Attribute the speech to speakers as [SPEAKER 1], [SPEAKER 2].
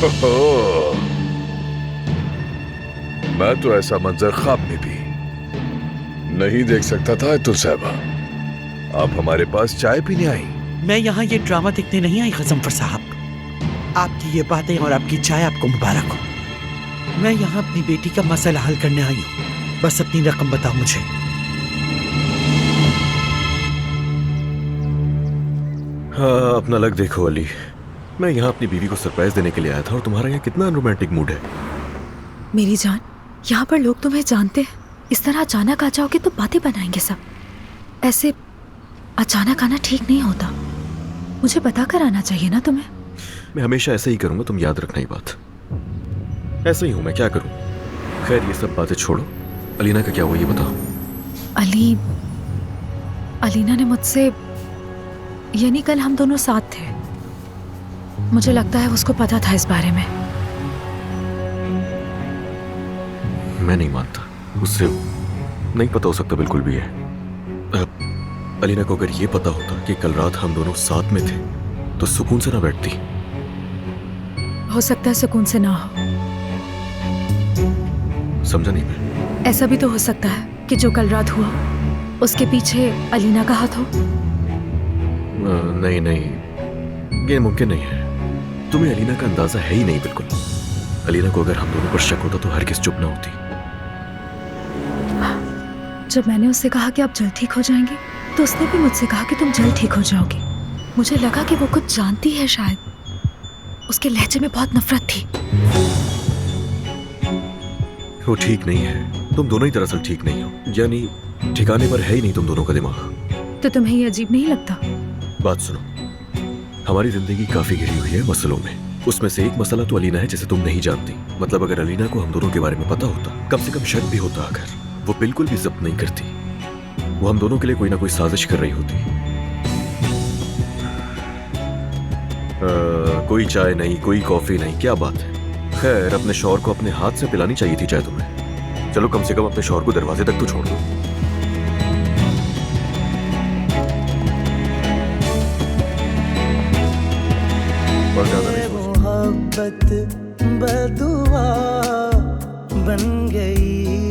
[SPEAKER 1] ओहो, मैं तो ऐसा मंजर ख्वाब में भी नहीं देख सकता था। अतुल साहबा, आप हमारे पास चाय पीने आई?
[SPEAKER 2] मैं यहाँ ये ड्रामा देखने नहीं आई गजनफर साहब। आपकी ये बातें और आपकी चाय आपको मुबारक हो। मैं यहाँ अपनी बेटी का मसला हल करने आई हूँ। बस अपनी रकम बताओ मुझे।
[SPEAKER 3] हाँ, अपना लग देखो अली। मैं यहाँ अपनी बीवी को सरप्राइज देने के लिए आया था और तुम्हारा यहाँ कितना रोमांटिक मूड है।
[SPEAKER 4] मेरी जान, यहाँ पर लोग तुम्हें जानते हैं। इस तरह अचानक आ जाओगे तो बातें बनाएंगे सब। ऐसे अचानक आना ठीक नहीं होता। मुझे बता कर आना चाहिए ना तुम्हें।
[SPEAKER 3] मैं हमेशा ऐसे ही करूंगा, तुम याद रखना ये बात। ऐसे ही हूं मैं, क्या करूं। खैर ये सब बातें छोड़ो, अलीना का क्या हुआ ये बताओ।
[SPEAKER 4] अलीना ने मुझसे, यानी कल हम दोनों साथ थे, मुझे लगता है उसको पता था इस बारे में।
[SPEAKER 3] मैं नहीं मानता, उससे नहीं पता हो सकता बिल्कुल भी है। अलीना को अगर ये पता होता कि कल रात हम दोनों साथ में थे तो सुकून से ना बैठती।
[SPEAKER 4] हो सकता है सुकून से ना हो।
[SPEAKER 3] समझा नहीं मैं।
[SPEAKER 4] ऐसा भी तो हो सकता है कि जो कल रात हुआ उसके पीछे अलीना का हाथ हो।
[SPEAKER 3] नहीं नहीं, ये मुमकिन नहीं है। तुम्हें अलीना का अंदाजा है ही नहीं बिल्कुल। अलीना को अगर हम दोनों पर शक होता तो हरगिज़ चुप ना होती।
[SPEAKER 4] जब मैंने उससे कहा कि आप जल्द ठीक हो जाएंगे तो उसने भी मुझसे कहा कि तुम जल्द ठीक हो जाओगे। मुझे लगा कि वो कुछ जानती है शायद। उसके लहजे में बहुत नफरत थी।
[SPEAKER 3] वो ठीक नहीं है, तुम दोनों ही दरअसल ठीक नहीं हो। यानी ठिकाने पर है ही नहीं तुम दोनों का दिमाग।
[SPEAKER 4] तो तुम्हें ये अजीब नहीं लगता?
[SPEAKER 3] बात सुनो, हमारी जिंदगी काफी घिरी हुई है मसलों में। उसमें से एक मसला तो अलीना है जिसे तुम नहीं जानती। मतलब अगर अलीना को हम दोनों के बारे में पता होता, कम से कम शक भी होता, अगर वो बिल्कुल भी जब्त नहीं करती, वो हम दोनों के लिए कोई ना कोई साजिश कर रही होती। कोई चाय नहीं, कोई कॉफी नहीं, क्या बात है। खैर अपने शौहर को अपने हाथ से पिलानी चाहिए थी चाय तुम्हें। चलो कम से कम अपने शौहर को दरवाजे तक तो छोड़ दो। और ज्यादा नहीं सोचना।
[SPEAKER 5] मोहब्बत बदुआ बन गई।